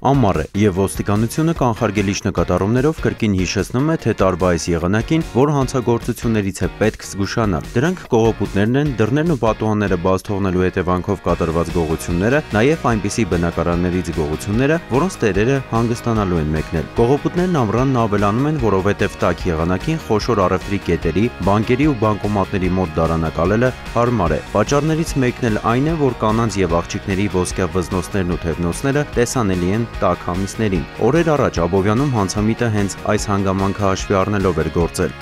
Ամառ է, եւ ոստիկանությունը կանխարգելիչ նկատառումներով կրկին հիշեցնում է, թե տարվա այս եղանակին, որ հանցագործություններից է պետք զգուշանալ։ Դրանք կողոպուտներն են, դռներն ու պատուհանները բաց թողնելու հետևանքով կատարված գողությունները, նաեւ այնպիսի բնակարաններից գողությունները, որոնց տերերը հանգստանալու են մեկնել։ Կողոպուտներն ամռանն ավելանում են, որովհետեւ տաք եղանակին խոշոր առևտրի կետերի, բանկերի ու բանկոմատների մոտ դարանակալելը հարմար է։ Պատճառներից մեկն էլ այն է, որ կանանց եւ աղջիկների ոսկյա վզնոցներն ու թևնոցները տեսանելի են տաք ամիսներին։ Օրեր առաջ Աբովյանում հանցամիտը հենց այս հանգամանքը հաշվի առնելով էր գործել։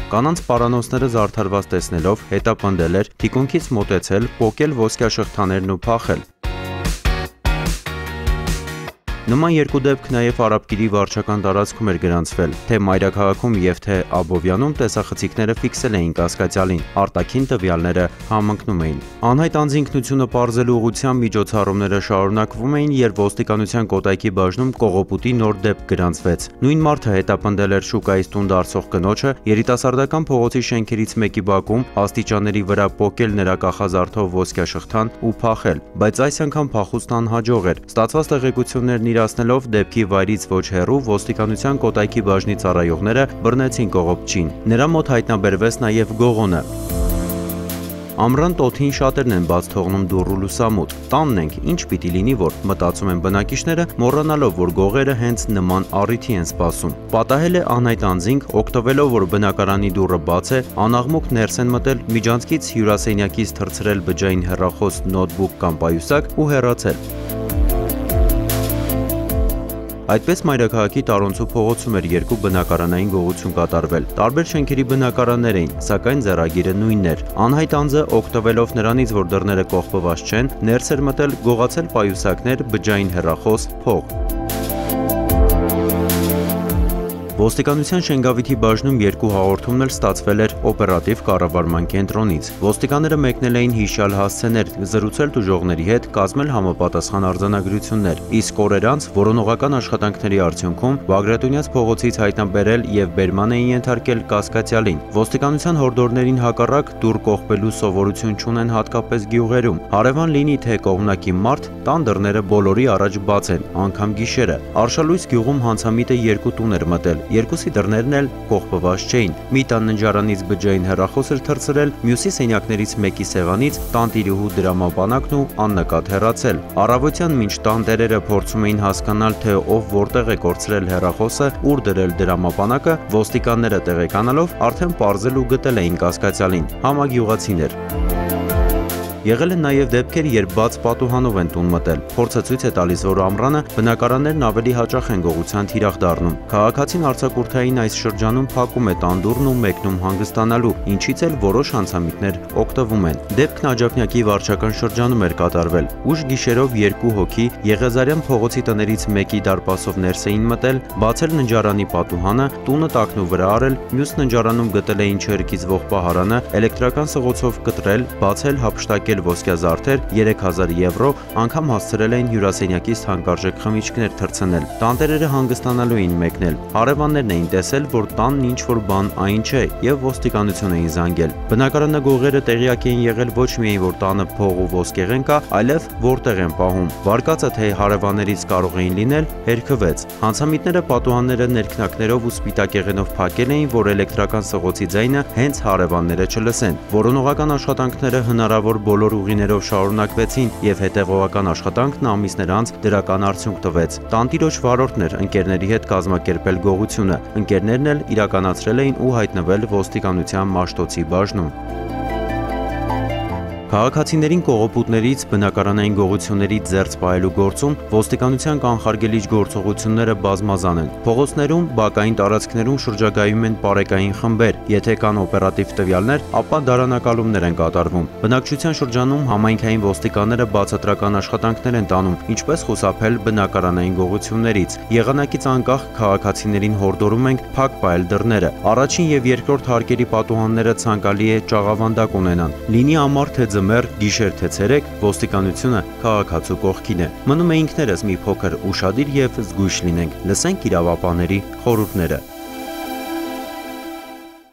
Կանանց պարանոցները զարդարված տեսնելով հետապնդել էր, թիկունքից մոտեցել, պոկել ոսկյա շղթաներն ու փախել։ Նման երկու դեպք նաև Արաբկիրի վարչական տարածքում էր գրանցվել, թե մայրաքաղաքում եւ թե Աբովյանում տեսախցիկները ֆիքսել էին կասկածյալին, արտաքին տվյալները համընկնում էին։ Անհայտ անձի ինքնությունը պարզելու ուղղությամբ միջոցառումները շարունակվում էին, երբ ոստիկանության Կոտայքի բաժնում կողոպուտի նոր դեպք գրանցվեց։ Նույն մարդը հետապնդել էր շուկայից տուն դարձող կնոջը, երիտասարդական փողոցի շենքերից մեկի բակում աստիճանների վրա պոկել նրա կախազարդով ոսկյա շղթան ու փախել, բայց այս անգամ փախուստն անհաջող էր։ Ստացված տեղեկություններն իրացնելով դեպքի վայրից ոչ հեռու ոստիկանության Կոտայքի բաժնի ծառայողները բռնեցին կողոպտչին։ Նրա մոտ հայտնաբերվեց նաև գողոնը։ Ամռան տոթին շատերն են բաց թողնում դուռ ու լուսամուտ։ Տանն ենք, ինչ պիտի լինի, որ մտածում են բնակիչները, մոռանալով, որ գողերը հենց նման առիթի են սպասում։ Պատահել է անհայտ անձինք, օգտվելով, որ բնակարանի դուռը բաց է, անաղմուկ ներս են մտել, միջանցքից հյուրասենյակից թռցրել բջջային հեռախոս, նոթբուք կամ պայուսակ ու հեռացել։ Այդպես Մայրաքաղաքի Տարոնցու փողոցում էր երկու բնակարանային գողություն կատարվել։ Տարբեր շենքերի բնակարաններ էին, սակայն ձեռագիրը նույնն էր։ Անհայտ անձը օգտվելով նրանից, որ դռները կողպված չեն, ներս էր մտել, գողացել պայուսակներ, բջջային հեռախոս, փող։ Ոստիկանության Շենգավիթի բաժնում երկու հաղորդումն էլ ստացվել էր օպերատիվ կառավարման կենտրոնից։ Ոստիկանները մեկնել էին հիշյալ հասցեներ, զրուցել տուժողների հետ, կազմել համապատասխան արձանագրություններ։ Իսկ օրեր անց որոնողական աշխատանքների արդյունքում Բագրատունյաց փողոցից հայտնաբերել եւ բերման էին ենթարկել կասկածյալին։ Ոստիկանության հորդորներին հակառակ դուռ կողպելու սովորություն չունեն հատկապես գյուղերում։ Հարևան լինի թե կողմնակի մարդ, տան դռները բոլորի առաջ բաց են, անգամ գիշերը։ Արշալույս գյուղում հանցամիտը երկու տուն էր մտել։ Երկուսի դռներն էլ կողպված չէին։ Մի տան ննջարանից բջջային հեռախոս էր թռցրել, մյուսի սենյակներից մեկի սեղանից տանտիրուհու դրամապանակն ու աննկատ հեռացել։ Առավոտյան մինչ տան տերերը փորձում էին հասկանալ, թե ով որտեղ է կորցրել հեռախոսը, ուր դրել դրամապանակը, ոստիկանները տեղեկանալով արդեն պարզել ու գտել էին կասկածյալին։ Համագյուղացիներ։ Եղել են նաև դեպքեր, երբ բաց պատուհանով են տուն մտել։ Փորձը ցույց է տալիս, որ ամռանը բնակարաններն ավելի հաճախ են գողության թիրախ դառնում։ Քաղաքացին արձակուրդային այս շրջանում փակում է տան դուռն ու մեկնում հանգստանալու, ինչից էլ որոշ հանցամիտներ օգտվում են։ Դեպքն Աջափնյակի վարչական շրջանում էր կատարվել։ Ուշ գիշերով երկու հոգի Եղեզարյան փողոցի տներից մեկի դարպասով ներս էին մտել, բացել ննջարանի պատուհանը, տունը տակնու վրա արել, մյուս ննջարանում գտել էին չհրկիզվող պահարանը, էլեկտրական սղոցով կտրել, բացել, հափշտակել ոսկյա զարդեր 3000 եվրո, անգամ հասցրել էին հյուրասենյակից թանկարժեք խմիչքներ թռցնել։ Տանտերերը հանգստանալու էին մեկնել։ Հարևաններն էին տեսել, որ տանն ինչ-որ բան այն չէ եւ ոստիկանություն էին զանգել։ Բնակարանագողերը տեղյակ էին եղել ոչ միայն, որ տանը փող ու ոսկեղեն կա, այլև որտեղ են պահում։ Վարկածը թե հարևաններից կարող էին լինել, հերքվեց։ Հանցամիտները պատուհանները ներքնակներով ու սպիտակեղենով փակել էին, որ էլեկտրական սղոցի ձայնը հենց հարևանները չլսեն։ Որոնողական աշխատանքները հնարավոր բոլոր ուղիներով շարունակվեցին եւ հետեւողական աշխատանքն ամիսներ անց դրական արդյունք տվեց։ Տանտիրոջ վարորդն էր ընկերների հետ կազմակերպել գողությունը։ Ընկերներն էլ իրականացրել էին ու հայտնվել ոստիկանության Մաշտոցի բաժնում։ Քաղաքացիներին կողոպուտներից, բնակարանային գողություններից զերծ պահելու գործում ոստիկանության կանխարգելիչ գործողությունները բազմազան են։ Փողոցներում, բակային տարածքներում շրջագայում են պարեկային խմբեր։ Եթե կան օպերատիվ տվյալներ, ապա դարանակալումներ են կատարվում։ Բնակչության շրջանում համայնքային ոստիկանները բացատրական աշխատանքներ են տանում, ինչպես խուսափել բնակարանային գողություններից։ Եղանակից անկախ քաղաքացիներին հորդորում ենք փակ պահել դռները։ Առաջին եւ երկրորդ հարկերի պատուհանները ցանկալի է ճաղավանդակ ունենան։ Լինի ամառ թե ձմեռ, գիշեր թե ցերեկ, ոստիկանությունը քաղաքացու կողքին է։ Մնում է ինքներս մի փոքր ուշադիր եւ զգույշ լինենք, լսենք իրավապահների խորհուրդները։